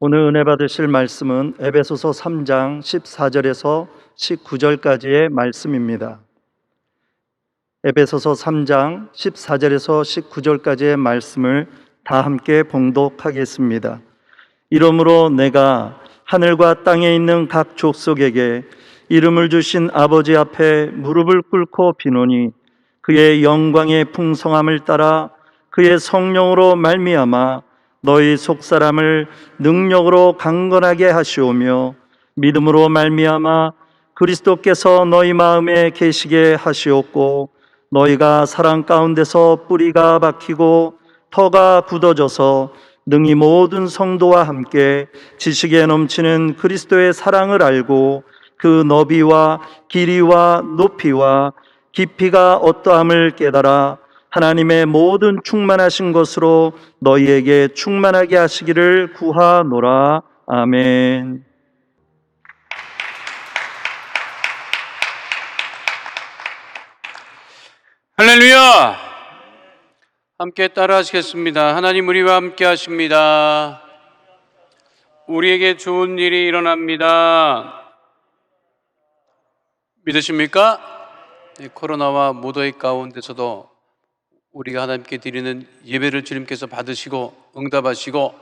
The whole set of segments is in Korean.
오늘 은혜 받으실 말씀은 에베소서 3장 14절에서 19절까지의 말씀입니다. 에베소서 3장 14절에서 19절까지의 말씀을 다 함께 봉독하겠습니다. 이러므로 내가 하늘과 땅에 있는 각 족속에게 이름을 주신 아버지 앞에 무릎을 꿇고 비노니 그의 영광의 풍성함을 따라 그의 성령으로 말미암아 너희 속사람을 능력으로 강건하게 하시오며 믿음으로 말미암아 그리스도께서 너희 마음에 계시게 하시옵고 너희가 사랑 가운데서 뿌리가 박히고 터가 굳어져서 능히 모든 성도와 함께 지식에 넘치는 그리스도의 사랑을 알고 그 너비와 길이와 높이와 깊이가 어떠함을 깨달아 하나님의 모든 충만하신 것으로 너희에게 충만하게 하시기를 구하노라. 아멘. 할렐루야! 함께 따라 하시겠습니다. 하나님 우리와 함께 하십니다. 우리에게 좋은 일이 일어납니다. 믿으십니까? 코로나와 무더위 가운데서도 우리가 하나님께 드리는 예배를 주님께서 받으시고 응답하시고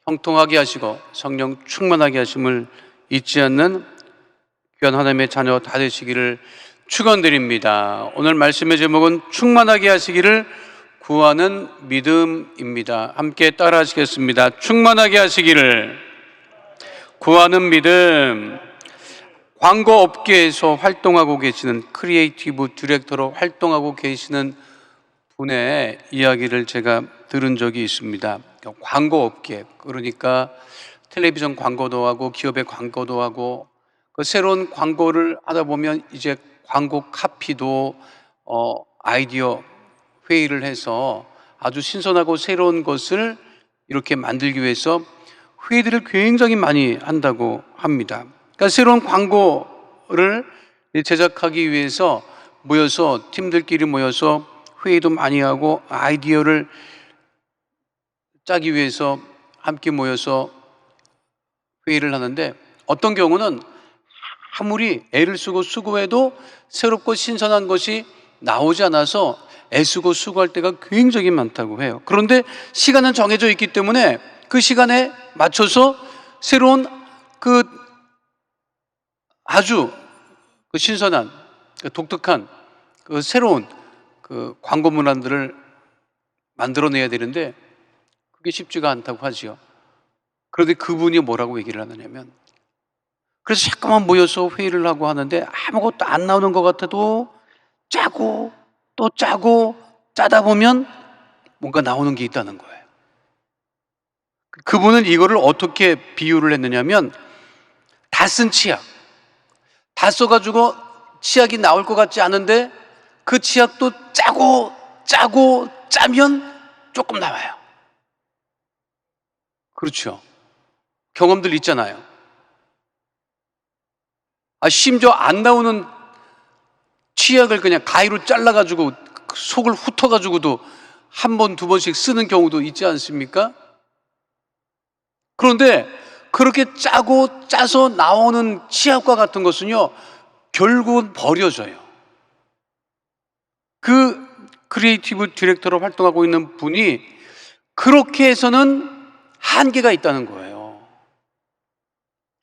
형통하게 하시고 성령 충만하게 하심을 잊지 않는 귀한 하나님의 자녀 다 되시기를 축원드립니다. 오늘 말씀의 제목은 충만하게 하시기를 구하는 믿음입니다. 함께 따라 하시겠습니다. 충만하게 하시기를 구하는 믿음. 광고 업계에서 활동하고 계시는 크리에이티브 디렉터로 활동하고 계시는 분의 이야기를 제가 들은 적이 있습니다. 광고 업계, 그러니까 텔레비전 광고도 하고 기업의 광고도 하고 그 새로운 광고를 하다 보면 이제 광고 카피도 아이디어 회의를 해서 아주 신선하고 새로운 것을 이렇게 만들기 위해서 회의들을 굉장히 많이 한다고 합니다. 그러니까 새로운 광고를 제작하기 위해서 모여서 팀들끼리 모여서 회의도 많이 하고 아이디어를 짜기 위해서 함께 모여서 회의를 하는데 어떤 경우는 아무리 애를 쓰고 수고해도 새롭고 신선한 것이 나오지 않아서 애쓰고 수고할 때가 굉장히 많다고 해요. 그런데 시간은 정해져 있기 때문에 그 시간에 맞춰서 새로운 아주 신선한 독특한 새로운 광고 문안들을 만들어내야 되는데 그게 쉽지가 않다고 하지요. 그런데 그분이 뭐라고 얘기를 하느냐면 그래서 잠깐만 모여서 회의를 하고 하는데 아무것도 안 나오는 것 같아도 짜고 또 짜고 짜다 보면 뭔가 나오는 게 있다는 거예요. 그분은 이거를 어떻게 비유를 했느냐면 다 쓴 치약, 다 써가지고 치약이 나올 것 같지 않은데 그 치약도 짜고 짜고 짜면 조금 나와요. 그렇죠. 경험들 있잖아요. 심지어 안 나오는 치약을 그냥 가위로 잘라가지고 속을 훑어가지고도 한 번, 두 번씩 쓰는 경우도 있지 않습니까? 그런데 그렇게 짜고 짜서 나오는 치약과 같은 것은요, 결국은 버려져요. 그 크리에이티브 디렉터로 활동하고 있는 분이 그렇게 해서는 한계가 있다는 거예요.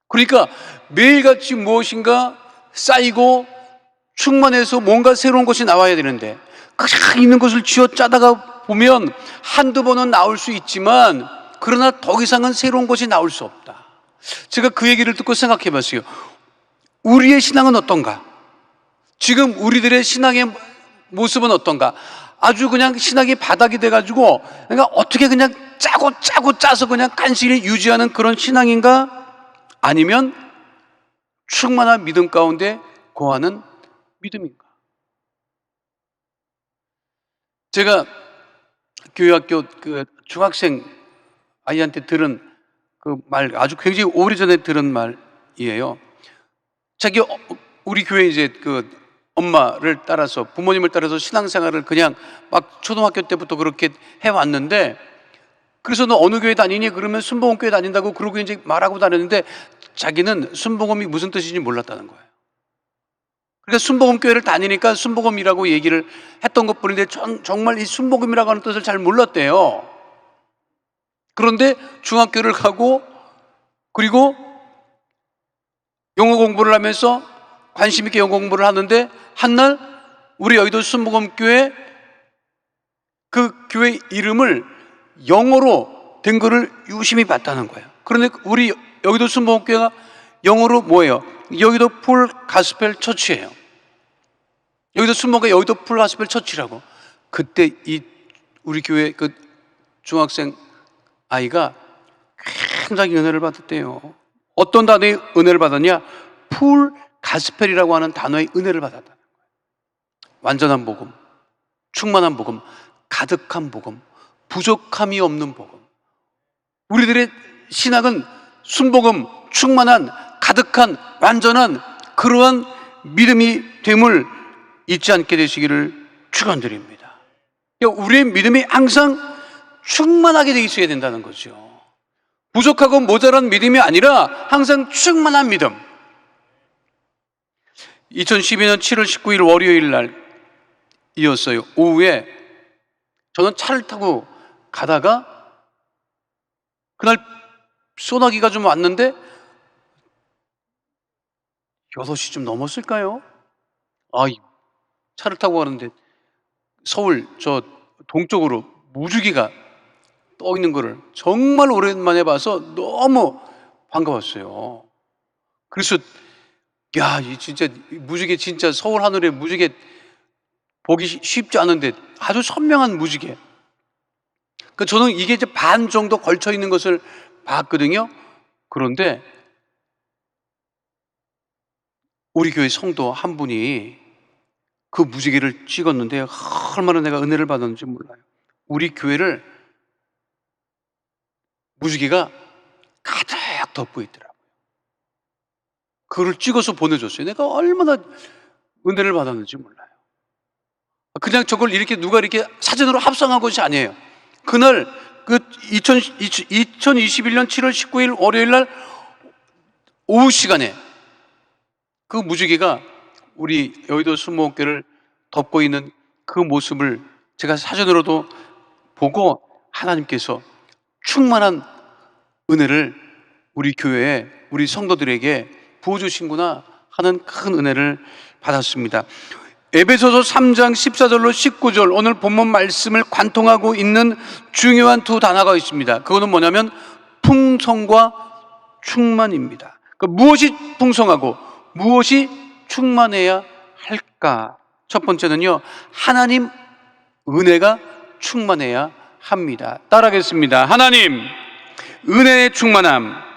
그러니까 매일같이 무엇인가 쌓이고 충만해서 뭔가 새로운 것이 나와야 되는데 그냥 있는 것을 쥐어 짜다가 보면 한두 번은 나올 수 있지만 그러나 더 이상은 새로운 것이 나올 수 없다. 제가 그 얘기를 듣고 생각해 봤어요. 우리의 신앙은 어떤가? 지금 우리들의 신앙의 모습은 어떤가? 아주 그냥 신앙이 바닥이 돼가지고 그러니까 어떻게 그냥 짜고 짜고 짜서 그냥 간신히 유지하는 그런 신앙인가? 아니면 충만한 믿음 가운데 거하는 믿음인가? 제가 교회학교 중학생 아이한테 들은 그 말, 아주 굉장히 오래전에 들은 말이에요. 우리 교회 이제 엄마를 따라서, 부모님을 따라서 신앙생활을 그냥 막 초등학교 때부터 그렇게 해왔는데 그래서 너 어느 교회 다니니? 그러면 순복음교회 다닌다고 그러고 이제 말하고 다녔는데 자기는 순복음이 무슨 뜻인지 몰랐다는 거예요. 그러니까 순복음교회를 다니니까 순복음이라고 얘기를 했던 것 뿐인데 정말 이 순복음이라고 하는 뜻을 잘 몰랐대요. 그런데 중학교를 가고 그리고 영어 공부를 하면서 관심 있게 영어 공부를 하는데 한날 우리 여의도 순복음교회 그 교회 이름을 영어로 된 거를 유심히 봤다는 거예요. 그런데 우리 여의도 순복음교회가 영어로 뭐예요? 여의도 풀 가스펠 처치예요. 여의도 순복음교회 여의도 풀 가스펠 처치라고. 그때 이 우리 교회 그 중학생 아이가 굉장히 은혜를 받았대요. 어떤 단어의 은혜를 받았냐? 풀 가스펠이라고 하는 단어의 은혜를 받았다는 거예요. 완전한 복음, 충만한 복음, 가득한 복음, 부족함이 없는 복음. 우리들의 신학은 순복음, 충만한, 가득한, 완전한 그러한 믿음이 됨을 잊지 않게 되시기를 축원드립니다. 우리의 믿음이 항상 충만하게 돼 있어야 된다는 거죠. 부족하고 모자란 믿음이 아니라 항상 충만한 믿음. 2012년 7월 19일 월요일 날이었어요. 오후에 저는 차를 타고 가다가 그날 소나기가 좀 왔는데 6시쯤 넘었을까요? 차를 타고 가는데 서울 저 동쪽으로 무지개가 떠 있는 거를 정말 오랜만에 봐서 너무 반가웠어요. 그래서 이 진짜 무지개, 진짜 서울 하늘에 무지개 보기 쉽지 않은데 아주 선명한 무지개. 그 저는 이게 이제 반 정도 걸쳐 있는 것을 봤거든요. 그런데 우리 교회 성도 한 분이 그 무지개를 찍었는데 얼마나 내가 은혜를 받았는지 몰라요. 우리 교회를 무지개가 가득 덮고 있더라고요. 그걸 찍어서 보내줬어요. 내가 얼마나 은혜를 받았는지 몰라요. 그냥 저걸 이렇게 누가 이렇게 사진으로 합성한 것이 아니에요. 그날 그 2021년 7월 19일 월요일 날 오후 시간에 그 무지개가 우리 여의도 순복음교회를 덮고 있는 그 모습을 제가 사진으로도 보고 하나님께서 충만한 은혜를 우리 교회에 우리 성도들에게 부어주신구나 하는 큰 은혜를 받았습니다. 에베소서 3장 14절로 19절 오늘 본문 말씀을 관통하고 있는 중요한 두 단어가 있습니다. 그거는 뭐냐면 풍성과 충만입니다. 무엇이 풍성하고 무엇이 충만해야 할까? 첫 번째는요, 하나님 은혜가 충만해야 합니다. 따라하겠습니다. 하나님 은혜의 충만함.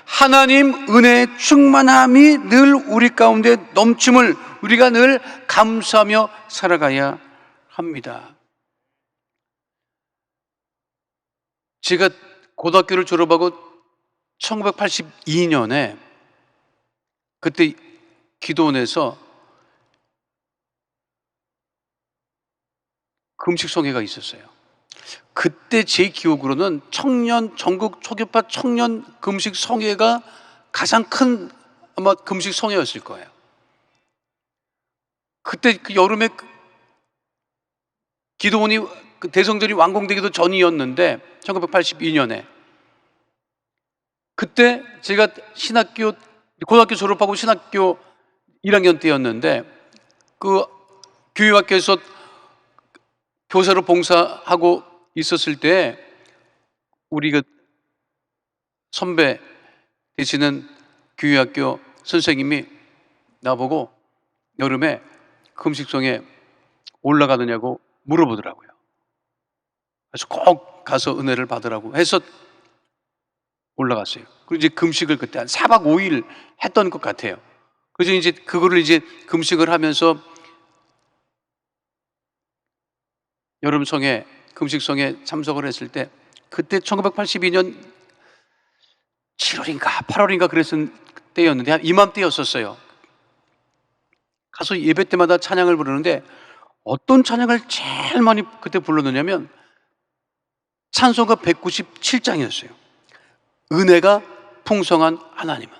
하나님 은혜의 충만함이 늘 우리 가운데 넘침을 우리가 늘 감사하며 살아가야 합니다. 제가 고등학교를 졸업하고 1982년에 그때 기도원에서 금식성회가 있었어요. 그때 제 기억으로는 전국 초교파 청년 금식성회가 가장 큰 아마 금식성회였을 거예요. 그때 그 여름에 기도원이 대성전이 완공되기도 전이었는데 1982년에 그때 제가 고등학교 졸업하고 신학교 1학년 때였는데 그 교회학교에서 교사로 봉사하고 있었을 때 우리 그 선배 되시는 교회학교 선생님이 나보고 여름에 금식성에 올라가느냐고 물어보더라고요. 그래서 꼭 가서 은혜를 받으라고 해서 올라갔어요. 그리고 이제 금식을 그때 한 4박 5일 했던 것 같아요. 그래서 이제 그거를 이제 금식을 하면서 여름성에 금식성에 참석을 했을 때 그때 1982년 7월인가 8월인가 그랬을 때였는데 한 이맘때였었어요. 가서 예배 때마다 찬양을 부르는데 어떤 찬양을 제일 많이 그때 불렀느냐면 찬송가 197장이었어요. 은혜가 풍성한 하나님은,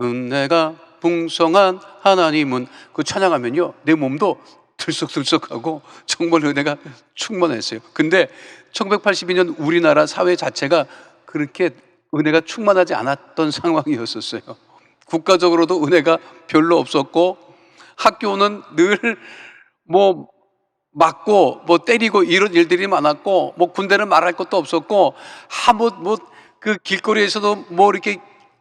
은혜가 풍성한 하나님은, 그 찬양하면요 내 몸도 들썩들썩하고 정말 은혜가 충만했어요. 근데 1982년 우리나라 사회 자체가 그렇게 은혜가 충만하지 않았던 상황이었었어요. 국가적으로도 은혜가 별로 없었고, 학교는 늘 뭐 맞고 뭐 때리고 이런 일들이 많았고, 뭐 군대는 말할 것도 없었고, 그 길거리에서도 뭐 이렇게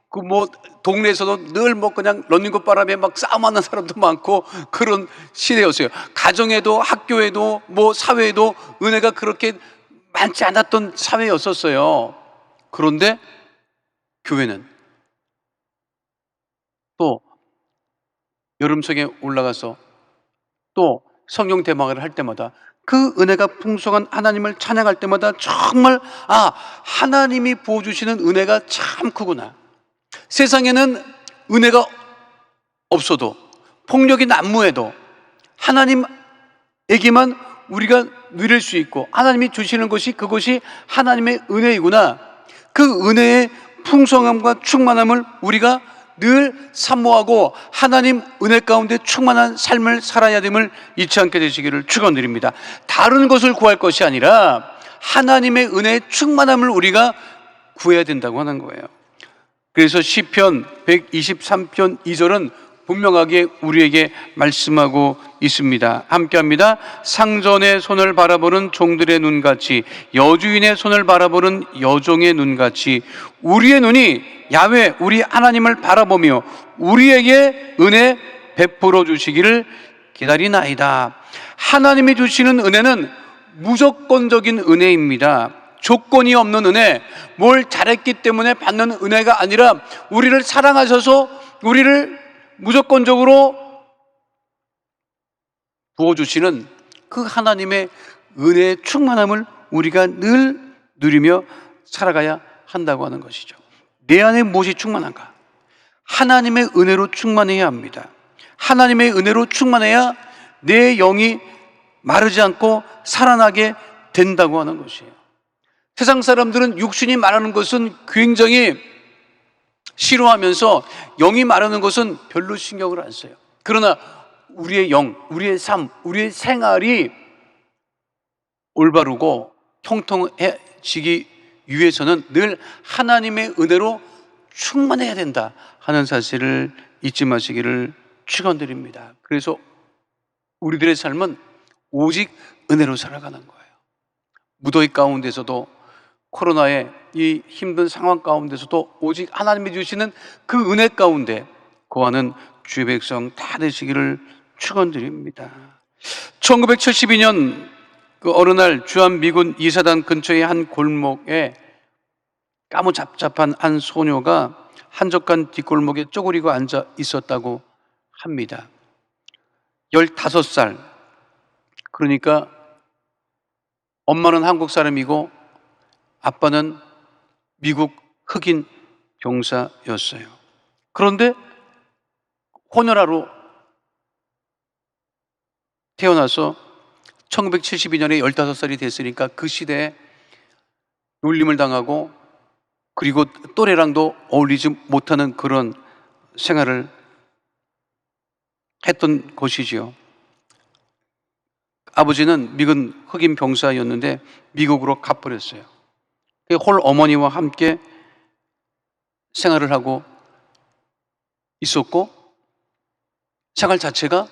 그 뭐 동네에서도 늘 뭐 그냥 런닝구 바람에 막 싸움하는 사람도 많고 그런 시대였어요. 가정에도 학교에도 뭐 사회에도 은혜가 그렇게 많지 않았던 사회였었어요. 그런데 교회는 또 여름성에 올라가서 또 성령 대망을 할 때마다, 그 은혜가 풍성한 하나님을 찬양할 때마다 정말 하나님이 부어주시는 은혜가 참 크구나. 세상에는 은혜가 없어도, 폭력이 난무해도 하나님에게만 우리가 누릴 수 있고, 하나님이 주시는 것이 그것이 하나님의 은혜이구나. 그 은혜의 풍성함과 충만함을 우리가 늘 사모하고 하나님 은혜 가운데 충만한 삶을 살아야 됨을 잊지 않게 되시기를 축원드립니다. 다른 것을 구할 것이 아니라 하나님의 은혜의 충만함을 우리가 구해야 된다고 하는 거예요. 그래서 시편 123편 2절은 분명하게 우리에게 말씀하고 있습니다. 함께합니다. 상전의 손을 바라보는 종들의 눈같이, 여주인의 손을 바라보는 여종의 눈같이 우리의 눈이 야훼 우리 하나님을 바라보며 우리에게 은혜 베풀어 주시기를 기다리나이다. 하나님이 주시는 은혜는 무조건적인 은혜입니다. 조건이 없는 은혜, 뭘 잘했기 때문에 받는 은혜가 아니라 우리를 사랑하셔서 우리를 무조건적으로 부어주시는 그 하나님의 은혜의 충만함을 우리가 늘 누리며 살아가야 한다고 하는 것이죠. 내 안에 무엇이 충만한가? 하나님의 은혜로 충만해야 합니다. 하나님의 은혜로 충만해야 내 영이 마르지 않고 살아나게 된다고 하는 것이에요. 세상 사람들은 육신이 마르는 것은 굉장히 싫어하면서 영이 마르는 것은 별로 신경을 안 써요. 그러나 우리의 영, 우리의 삶, 우리의 생활이 올바르고 통통해지기 위해서는 늘 하나님의 은혜로 충만해야 된다 하는 사실을 잊지 마시기를 축원드립니다. 그래서 우리들의 삶은 오직 은혜로 살아가는 거예요. 무더위 가운데서도, 코로나의 이 힘든 상황 가운데서도 오직 하나님이 주시는 그 은혜 가운데 거하는 주의 백성 다 되시기를 축원드립니다. 1972년 그 어느 날 주한미군 이사단 근처의 한 골목에 까무잡잡한 한 소녀가 한적한 뒷골목에 쪼그리고 앉아 있었다고 합니다. 15살. 그러니까 엄마는 한국 사람이고 아빠는 미국 흑인 병사였어요. 그런데 혼혈아로 태어나서 1972년에 15살이 됐으니까 그 시대에 놀림을 당하고, 그리고 또래랑도 어울리지 못하는 그런 생활을 했던 것이지요. 아버지는 미군 흑인 병사였는데 미국으로 가버렸어요. 홀 어머니와 함께 생활을 하고 있었고, 생활 자체가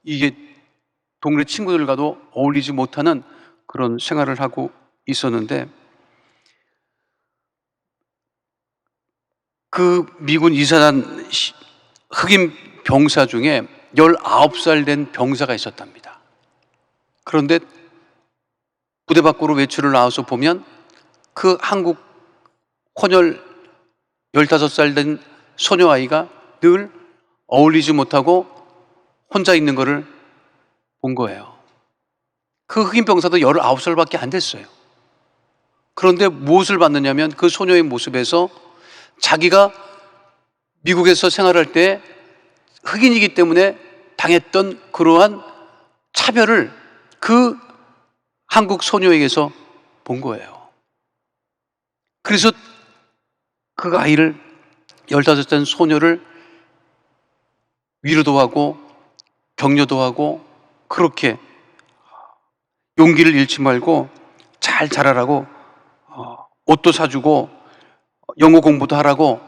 이게 동네 친구들과도 어울리지 못하는 그런 생활을 하고 있었는데, 그 미군 이사단 흑인 병사 중에 19살 된 병사가 있었답니다. 그런데 부대 밖으로 외출을 나와서 보면 그 한국 혼혈 15살 된 소녀아이가 늘 어울리지 못하고 혼자 있는 것을 본 거예요. 그 흑인 병사도 19살밖에 안 됐어요. 그런데 무엇을 봤느냐면 그 소녀의 모습에서 자기가 미국에서 생활할 때 흑인이기 때문에 당했던 그러한 차별을 그 한국 소녀에게서 본 거예요. 그래서 그 아이를 15살 소녀를 위로도 하고 격려도 하고 그렇게 용기를 잃지 말고 잘 자라라고 옷도 사주고 영어 공부도 하라고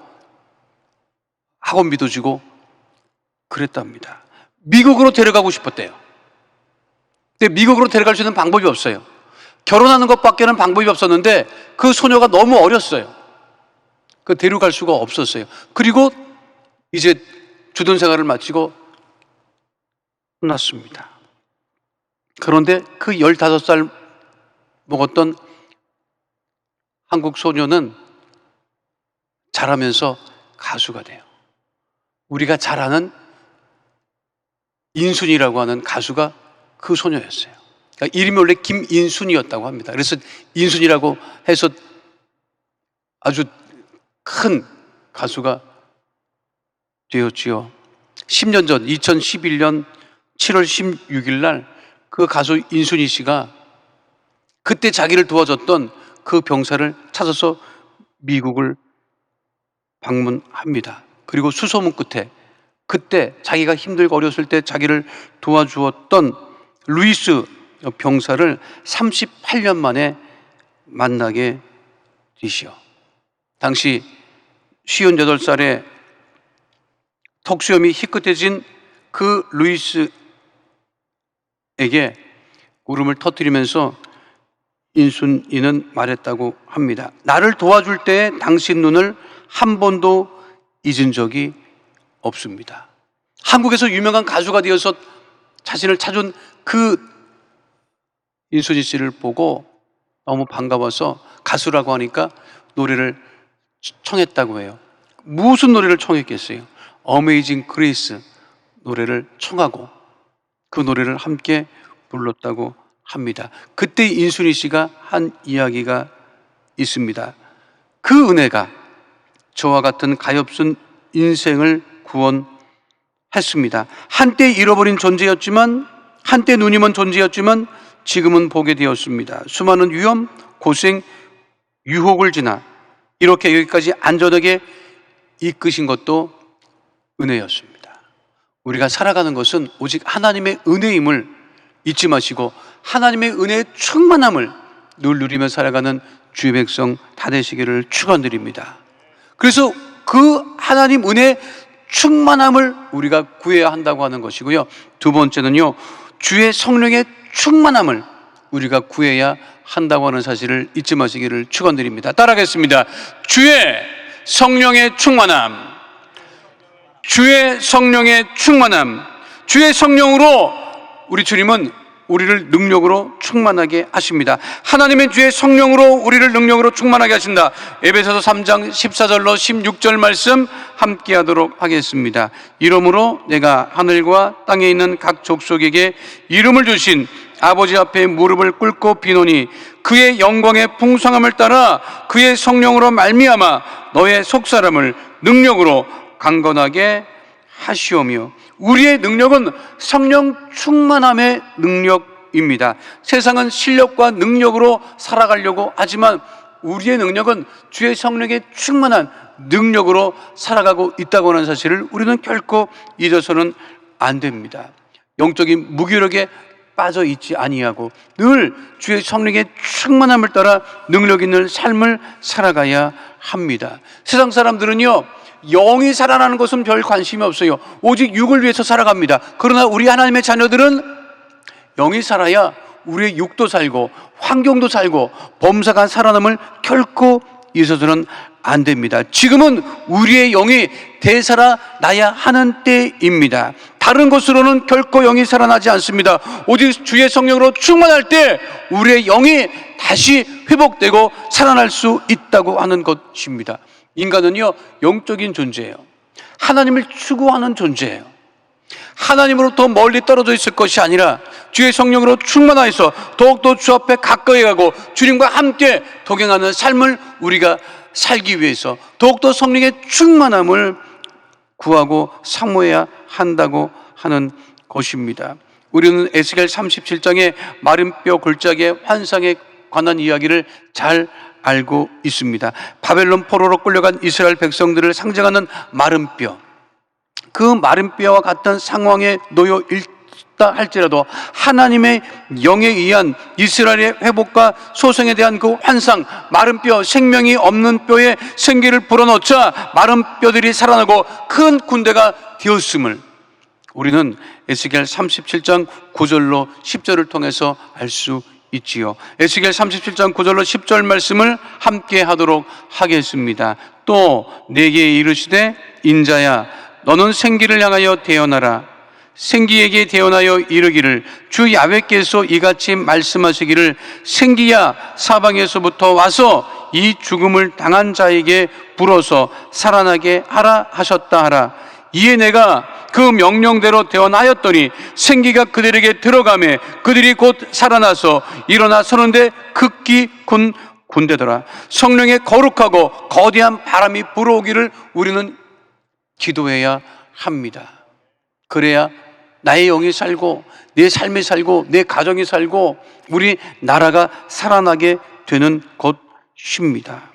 학원비도 주고 그랬답니다. 미국으로 데려가고 싶었대요. 근데 미국으로 데려갈 수 있는 방법이 없어요. 결혼하는 것밖에는 방법이 없었는데 그 소녀가 너무 어렸어요. 그 데려갈 수가 없었어요. 그리고 이제 주둔 생활을 마치고 끝났습니다. 그런데 그 15살 먹었던 한국 소녀는 자라면서 가수가 돼요. 우리가 잘 아는 인순이라고 하는 가수가 그 소녀였어요. 그러니까 이름이 원래 김인순이었다고 합니다. 그래서 인순이라고 해서 아주 큰 가수가 되었지요. 10년 전 2011년 7월 16일 날 그 가수 인순이 씨가 그때 자기를 도와줬던 그 병사를 찾아서 미국을 방문합니다. 그리고 수소문 끝에 그때 자기가 힘들고 어렸을 때 자기를 도와주었던 루이스 병사를 38년 만에 만나게 되시오. 당시 58살에 턱수염이 희끗해진 그 루이스에게 울음을 터뜨리면서 인순이는 말했다고 합니다. 나를 도와줄 때 당신 눈을 한 번도 잊은 적이 없습니다. 한국에서 유명한 가수가 되어서 자신을 찾은 그 인순이 씨를 보고 너무 반가워서 가수라고 하니까 노래를 청했다고 해요. 무슨 노래를 청했겠어요? 어메이징 그레이스 노래를 청하고 그 노래를 함께 불렀다고 합니다. 그때 인순이 씨가 한 이야기가 있습니다. 그 은혜가 저와 같은 가엾은 인생을 구원했습니다. 한때 잃어버린 존재였지만, 한때 눈이 먼 존재였지만 지금은 보게 되었습니다. 수많은 위험, 고생, 유혹을 지나 이렇게 여기까지 안전하게 이끄신 것도 은혜였습니다. 우리가 살아가는 것은 오직 하나님의 은혜임을 잊지 마시고 하나님의 은혜의 충만함을 늘 누리며 살아가는 주의 백성 다 되시기를 축원드립니다. 그래서 그 하나님 은혜의 충만함을 우리가 구해야 한다고 하는 것이고요. 두 번째는요, 주의 성령의 충만함을 우리가 구해야 한다고 하는 사실을 잊지 마시기를 축원드립니다. 따라하겠습니다. 주의 성령의 충만함. 주의 성령의 충만함. 주의 성령으로 우리 주님은 우리를 능력으로 충만하게 하십니다. 하나님의 주의 성령으로 우리를 능력으로 충만하게 하신다. 에베소서 3장 14절로 16절 말씀 함께 하도록 하겠습니다. 이러므로 내가 하늘과 땅에 있는 각 족속에게 이름을 주신 아버지 앞에 무릎을 꿇고 비노니 그의 영광의 풍성함을 따라 그의 성령으로 말미암아 너의 속사람을 능력으로 강건하게 하시오며. 우리의 능력은 성령 충만함의 능력입니다. 세상은 실력과 능력으로 살아가려고 하지만 우리의 능력은 주의 성령의 충만한 능력으로 살아가고 있다고 하는 사실을 우리는 결코 잊어서는 안 됩니다. 영적인 무기력에 빠져 있지 아니하고 늘 주의 성령의 충만함을 따라 능력 있는 삶을 살아가야 합니다. 세상 사람들은요, 영이 살아나는 것은 별 관심이 없어요. 오직 육을 위해서 살아갑니다. 그러나 우리 하나님의 자녀들은 영이 살아야 우리의 육도 살고 환경도 살고 범사가 살아남을 결코 잊어서는 안 됩니다. 지금은 우리의 영이 되살아나야 하는 때입니다. 다른 것으로는 결코 영이 살아나지 않습니다. 오직 주의 성령으로 충만할 때 우리의 영이 다시 회복되고 살아날 수 있다고 하는 것입니다. 인간은요, 영적인 존재예요. 하나님을 추구하는 존재예요. 하나님으로부터 멀리 떨어져 있을 것이 아니라 주의 성령으로 충만하여서 더욱더 주 앞에 가까이 가고 주님과 함께 동행하는 삶을 우리가 살기 위해서 더욱더 성령의 충만함을 구하고 사모해야 한다고 하는 것입니다. 우리는 에스겔 37장의 마른 뼈 골짜기의 환상의 관한 이야기를 잘 알고 있습니다. 바벨론 포로로 끌려간 이스라엘 백성들을 상징하는 마른 뼈, 그 마른 뼈와 같은 상황에 놓여 있다 할지라도 하나님의 영에 의한 이스라엘의 회복과 소생에 대한 그 환상, 마른 뼈, 생명이 없는 뼈에 생기를 불어넣자 마른 뼈들이 살아나고 큰 군대가 되었음을 우리는 에스겔 37장 9절로 10절을 통해서 알 수 있지요. 에스겔 37장 9절로 10절 말씀을 함께 하도록 하겠습니다. 또 내게 이르시되 인자야 너는 생기를 향하여 대언하라. 생기에게 대언하여 이르기를 주 야훼께서 이같이 말씀하시기를 생기야 사방에서부터 와서 이 죽음을 당한 자에게 불어서 살아나게 하라 하셨다 하라. 이에 내가 그 명령대로 대언하였더니 생기가 그들에게 들어가매 그들이 곧 살아나서 일어나 서는데 극기 군 군대더라. 성령의 거룩하고 거대한 바람이 불어오기를 우리는 기도해야 합니다. 그래야 나의 영이 살고 내 삶이 살고 내 가정이 살고 우리 나라가 살아나게 되는 것입니다.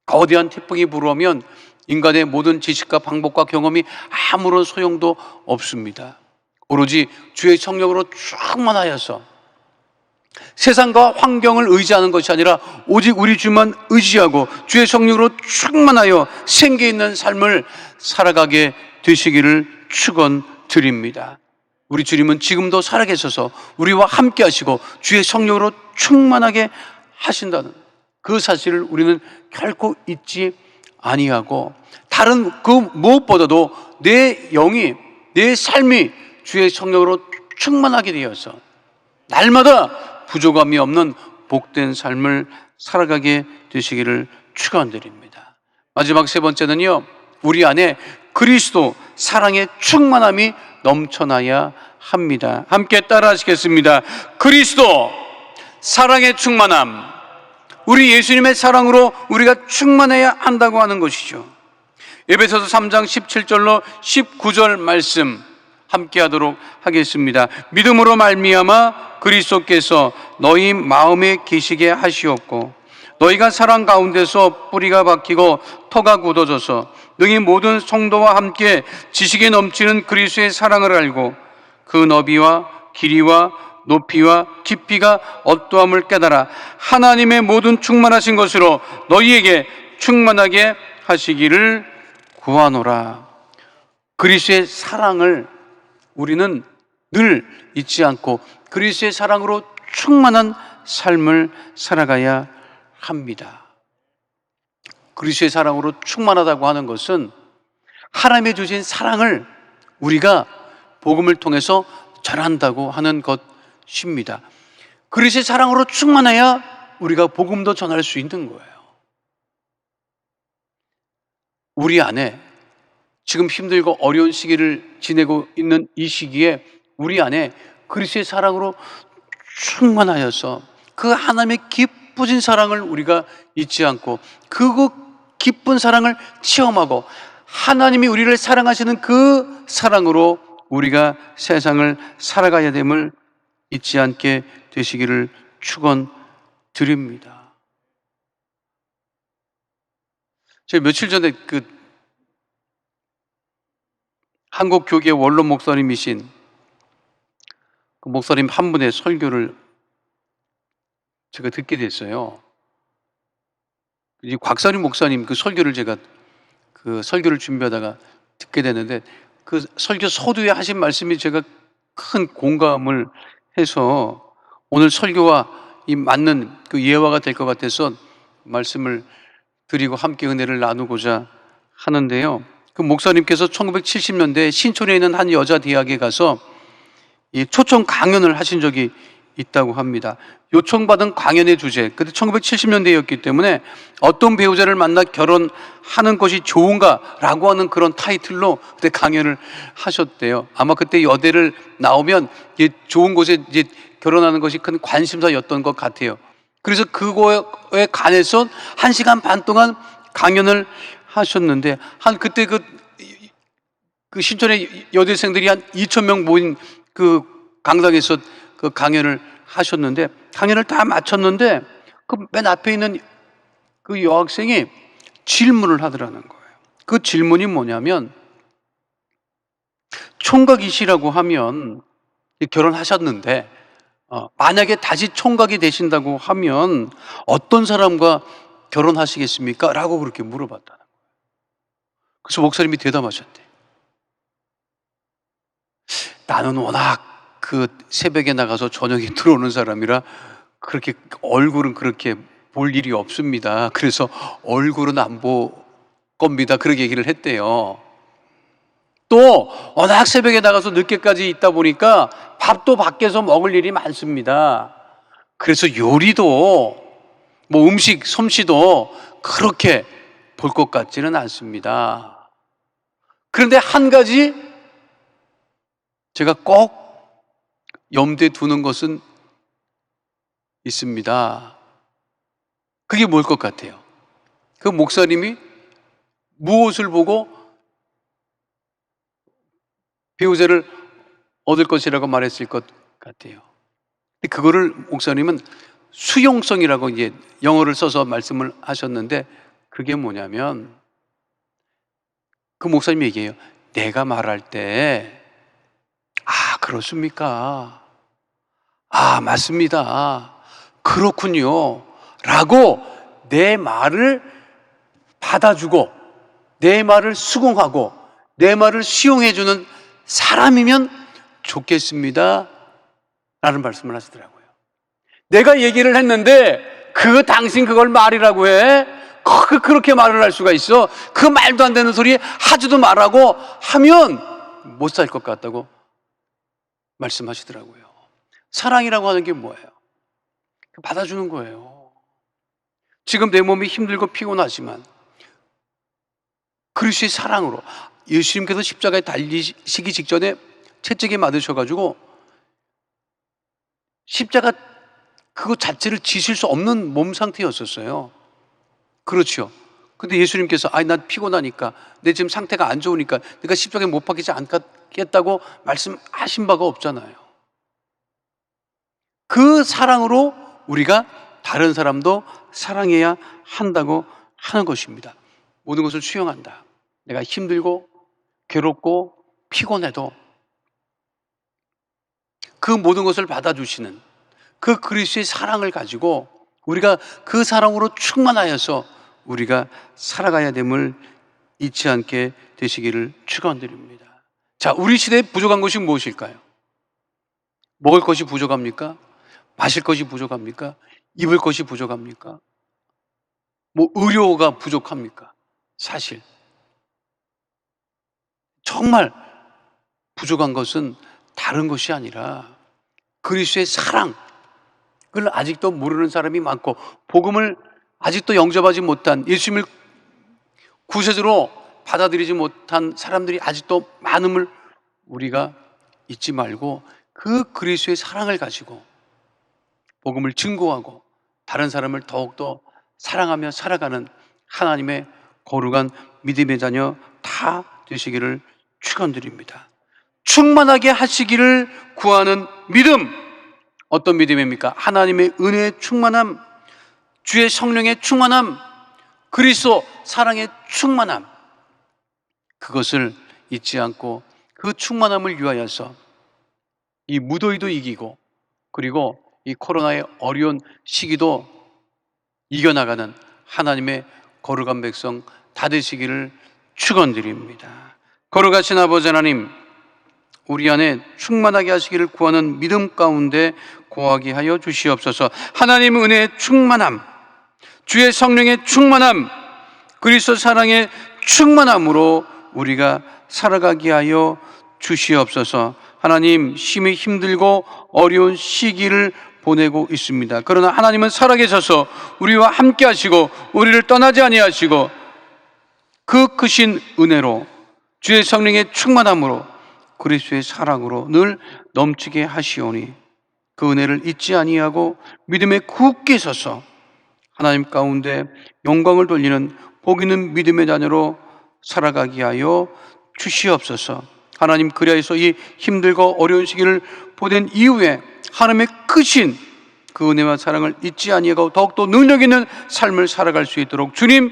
거대한 태풍이 불어오면 인간의 모든 지식과 방법과 경험이 아무런 소용도 없습니다. 오로지 주의 성령으로 충만하여서 세상과 환경을 의지하는 것이 아니라 오직 우리 주만 의지하고 주의 성령으로 충만하여 생기 있는 삶을 살아가게 되시기를 축원드립니다. 우리 주님은 지금도 살아계셔서 우리와 함께 하시고 주의 성령으로 충만하게 하신다는 그 사실을 우리는 결코 잊지 아니하고 다른 그 무엇보다도 내 영이 내 삶이 주의 성령으로 충만하게 되어서 날마다 부족함이 없는 복된 삶을 살아가게 되시기를 축원드립니다. 마지막 세 번째는요, 우리 안에 그리스도 사랑의 충만함이 넘쳐나야 합니다. 함께 따라 하시겠습니다. 그리스도 사랑의 충만함. 우리 예수님의 사랑으로 우리가 충만해야 한다고 하는 것이죠. 에베소서 3장 17절로 19절 말씀 함께 하도록 하겠습니다. 믿음으로 말미암아 그리스도께서 너희 마음에 계시게 하시옵고 너희가 사랑 가운데서 뿌리가 박히고 터가 굳어져서 너희 모든 성도와 함께 지식에 넘치는 그리스도의 사랑을 알고 그 너비와 길이와 높이와 깊이가 어떠함을 깨달아 하나님의 모든 충만하신 것으로 너희에게 충만하게 하시기를 구하노라. 그리스도의 사랑을 우리는 늘 잊지 않고 그리스도의 사랑으로 충만한 삶을 살아가야 합니다. 그리스도의 사랑으로 충만하다고 하는 것은 하나님의 주신 사랑을 우리가 복음을 통해서 전한다고 하는 것입니다. 그리스도의 사랑으로 충만해야 우리가 복음도 전할 수 있는 거예요. 우리 안에 지금 힘들고 어려운 시기를 지내고 있는 이 시기에 우리 안에 그리스도의 사랑으로 충만하여서 그 하나님의 기쁘신 사랑을 우리가 잊지 않고 그 기쁜 사랑을 체험하고 하나님이 우리를 사랑하시는 그 사랑으로 우리가 세상을 살아가야 됨을 잊지 않게 되시기를 축원드립니다. 제가 며칠 전에 그 한국 교계 원로 목사님이신 그 목사님 한 분의 설교를 제가 듣게 됐어요. 이 곽선임 목사님 그 설교를 제가 그 설교를 준비하다가 듣게 됐는데 그 설교 서두에 하신 말씀이 제가 큰 공감을 해서 오늘 설교와 이 맞는 그 예화가 될 것 같아서 말씀을 드리고 함께 은혜를 나누고자 하는데요. 그 목사님께서 1970년대 신촌에 있는 한 여자 대학에 가서 이 초청 강연을 하신 적이 있다고 합니다. 요청받은 강연의 주제, 그때 1970년대였기 때문에 어떤 배우자를 만나 결혼하는 것이 좋은가라고 하는 그런 타이틀로 그때 강연을 하셨대요. 아마 그때 여대를 나오면 좋은 곳에 이제 결혼하는 것이 큰 관심사였던 것 같아요. 그래서 그거에 관해서 1시간 반 동안 강연을 하셨는데 그때 그 신촌의 여대생들이 한 2,000명 모인 그 강당에서 그 강연을 하셨는데 강연을 다 마쳤는데 그 맨 앞에 있는 그 여학생이 질문을 하더라는 거예요. 그 질문이 뭐냐면, 총각이시라고 하면, 결혼하셨는데 만약에 다시 총각이 되신다고 하면 어떤 사람과 결혼하시겠습니까? 라고 그렇게 물어봤다는 거예요. 그래서 목사님이 대답하셨대. 나는 워낙 그 새벽에 나가서 저녁에 들어오는 사람이라 그렇게 얼굴은 그렇게 볼 일이 없습니다. 그래서 얼굴은 안 볼 겁니다. 그렇게 얘기를 했대요. 또 워낙 새벽에 나가서 늦게까지 있다 보니까 밥도 밖에서 먹을 일이 많습니다. 그래서 요리도 뭐 음식 솜씨도 그렇게 볼 것 같지는 않습니다. 그런데 한 가지 제가 꼭 염두에 두는 것은 있습니다. 그게 뭘 것 같아요? 그 목사님이 무엇을 보고 배우자를 얻을 것이라고 말했을 것 같아요. 근데 그거를 목사님은 수용성이라고 이제 영어를 써서 말씀을 하셨는데, 그게 뭐냐면, 그 목사님이 얘기해요. 내가 말할 때, 아, 그렇습니까? 아, 맞습니다. 그렇군요. 라고 내 말을 받아주고, 내 말을 수긍하고, 내 말을 수용해주는 사람이면 좋겠습니다. 라는 말씀을 하시더라고요. 내가 얘기를 했는데, 당신 그걸 말이라고 해? 그렇게 말을 할 수가 있어? 그 말도 안 되는 소리 하지도 말라고 하면 못 살 것 같다고 말씀하시더라고요. 사랑이라고 하는 게 뭐예요? 받아주는 거예요. 지금 내 몸이 힘들고 피곤하지만 그리스도의 사랑으로, 예수님께서 십자가에 달리시기 직전에 채찍에 맞으셔가지고 십자가 그거 자체를 지실 수 없는 몸 상태였었어요. 그렇죠. 근데 예수님께서 난 피곤하니까, 내 지금 상태가 안 좋으니까 내가 십자가에 못 박히지 않겠다고 말씀하신 바가 없잖아요. 그 사랑으로 우리가 다른 사람도 사랑해야 한다고 하는 것입니다. 모든 것을 수용한다. 내가 힘들고 괴롭고 피곤해도 그 모든 것을 받아주시는 그 그리스도의 사랑을 가지고 우리가 그 사랑으로 충만하여서 우리가 살아가야 됨을 잊지 않게 되시기를 축원드립니다. 자, 우리 시대에 부족한 것이 무엇일까요? 먹을 것이 부족합니까? 마실 것이 부족합니까? 입을 것이 부족합니까? 뭐 의료가 부족합니까? 사실 정말 부족한 것은 다른 것이 아니라 그리스도의 사랑을 아직도 모르는 사람이 많고, 복음을 아직도 영접하지 못한, 예수님을 구세주로 받아들이지 못한 사람들이 아직도 많음을 우리가 잊지 말고, 그 그리스도의 사랑을 가지고 복음을 증거하고 다른 사람을 더욱더 사랑하며 살아가는 하나님의 거룩한 믿음의 자녀 다 되시기를 축원드립니다. 충만하게 하시기를 구하는 믿음, 어떤 믿음입니까? 하나님의 은혜의 충만함, 주의 성령의 충만함, 그리스도 사랑의 충만함, 그것을 잊지 않고 그 충만함을 위하여서 이 무더위도 이기고, 그리고 이 코로나의 어려운 시기도 이겨나가는 하나님의 거룩한 백성 다 되시기를 축원드립니다. 거룩하신 아버지 하나님, 우리 안에 충만하게 하시기를 구하는 믿음 가운데 거하게 하여 주시옵소서. 하나님의 은혜의 충만함, 주의 성령의 충만함, 그리스도 사랑의 충만함으로 우리가 살아가게 하여 주시옵소서. 하나님, 심히 힘들고 어려운 시기를 보내고 있습니다. 그러나 하나님은 살아계셔서 우리와 함께 하시고 우리를 떠나지 아니하시고 그 크신 은혜로 주의 성령의 충만함으로 그리스도의 사랑으로 늘 넘치게 하시오니 그 은혜를 잊지 아니하고 믿음에 굳게 서서 하나님 가운데 영광을 돌리는 복 있는 믿음의 자녀로 살아가게 하여 주시옵소서. 하나님, 그리하여서 이 힘들고 어려운 시기를 보낸 이후에 하나님의 크신 그 은혜와 사랑을 잊지 아니하고 더욱더 능력 있는 삶을 살아갈 수 있도록 주님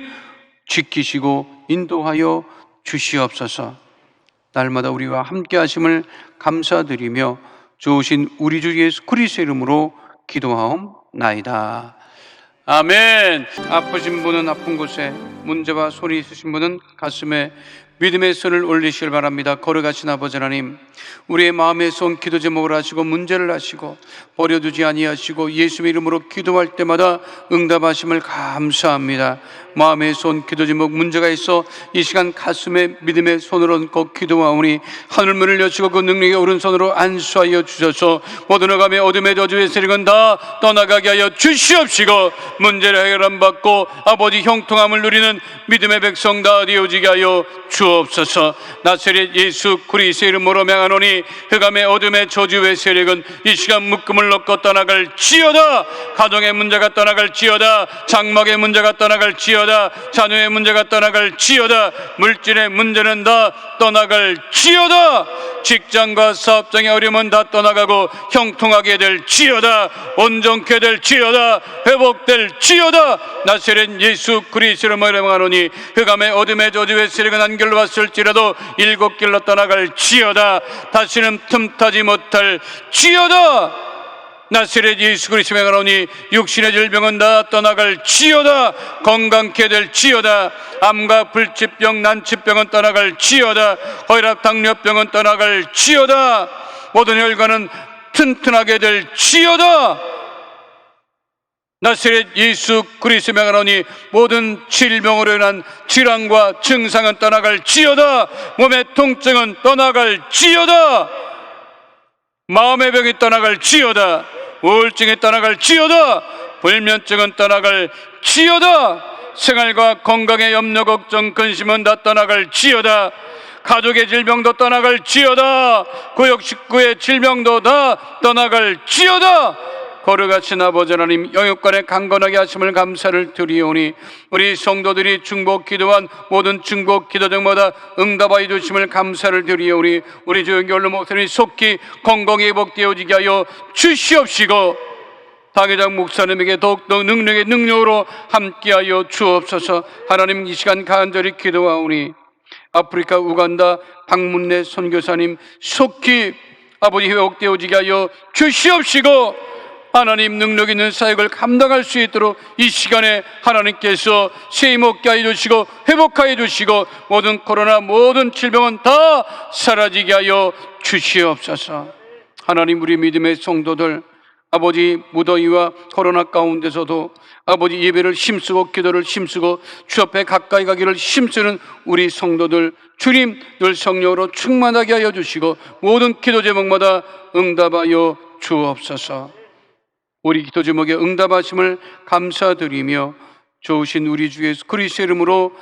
지키시고 인도하여 주시옵소서. 날마다 우리와 함께 하심을 감사드리며 좋으신 우리 주 예수 그리스도의 이름으로 기도하옵나이다. 아멘. 아프신 분은 아픈 곳에, 문제와 소리 있으신 분은 가슴에 믿음의 손을 올리시길 바랍니다. 걸어가신 아버지 하나님, 우리의 마음의 손 기도 제목을 하시고 문제를 하시고 버려두지 아니하시고 예수의 이름으로 기도할 때마다 응답하심을 감사합니다. 마음의 손 기도 제목 문제가 있어 이 시간 가슴에 믿음의 손을 얹고 기도하오니 하늘문을 여시고 그 능력의 오른손으로 안수하여 주셔서 모든 어감의 어둠의 저주의 세력은 다 떠나가게 하여 주시옵시고 문제를 해결 안 받고 아버지 형통함을 누리는 믿음의 백성 다 되어지게 하여 주옵소서. 나사렛 예수 그리스도의 이름으로 명하노니 흑암의 어둠의 저주의 세력은 이 시간 묶음을 놓고 떠나갈 지어다. 가정의 문제가 떠나갈 지어다. 장막의 문제가 떠나갈 지어다. 자녀의 문제가 떠나갈 지어다. 물질의 문제는 다 떠나갈 지어다. 직장과 사업장의 어려움은 다 떠나가고 형통하게 될 지어다. 온전케 될 지어다. 회복될 지어다. 나사렛 예수 그리스도로 명하노니 흑암의 어둠의 저주의 세력은 한 길로 왔을지라도 일곱 길로 떠나갈 지어다. 다시는 틈타지 못할 지어다. 나사렛 예수 그리스도의 명하노니 육신의 질병은 다 떠나갈 지어다. 건강케 될 지어다. 암과 불치병 난치병은 떠나갈 지어다. 혈압 당뇨병은 떠나갈 지어다. 모든 혈관은 튼튼하게 될 지어다. 나사렛 예수 그리스도의 명하노니 모든 질병으로 인한 질환과 증상은 떠나갈 지어다. 몸의 통증은 떠나갈 지어다. 마음의 병이 떠나갈 지어다. 우울증이 떠나갈 지어다. 불면증은 떠나갈 지어다. 생활과 건강의 염려 걱정 근심은 다 떠나갈 지어다. 가족의 질병도 떠나갈 지어다. 구역 식구의 질병도 다 떠나갈 지어다. 거룩하신 아버지 하나님, 영육간에 강건하게 하심을 감사를 드리오니 우리 성도들이 중복 기도한 모든 중복 기도 중마다 응답하여 주심을 감사를 드리오니 우리 주 영결로 목사님이 속히 건강히 회복되어지게 하여 주시옵시고 당회장 목사님에게 더욱더 능력으로 함께하여 주옵소서. 하나님, 이 시간 간절히 기도하오니 아프리카 우간다 박문래 선교사님 속히 아버지 회복되어지게 하여 주시옵시고 하나님, 능력 있는 사역을 감당할 수 있도록 이 시간에 하나님께서 세임 얻게 하여 주시고 회복하여 주시고 모든 코로나 모든 질병은 다 사라지게 하여 주시옵소서. 하나님, 우리 믿음의 성도들 아버지 무더위와 코로나 가운데서도 아버지 예배를 힘쓰고 기도를 힘쓰고 주 앞에 가까이 가기를 힘쓰는 우리 성도들 주님 늘 성령으로 충만하게 하여 주시고 모든 기도 제목마다 응답하여 주옵소서. 우리 기도 제목에 응답하심을 감사드리며 좋으신 우리 주 예수 그리스도의 이름으로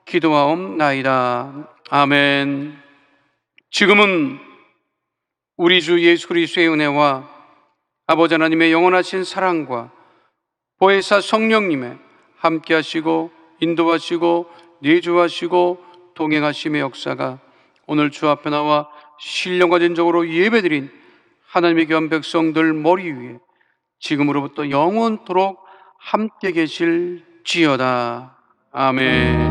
기도하옵나이다. 아멘. 지금은 우리 주 예수 그리스도의 은혜와 아버지 하나님의 영원하신 사랑과 보혜사 성령님의 함께 하시고 인도하시고 내주하시고 동행하심의 역사가 오늘 주 앞에 나와 신령과 진정으로 예배드린 하나님의 귀한 백성들 머리 위에 지금으로부터 영원토록 함께 계실지어다. 아멘.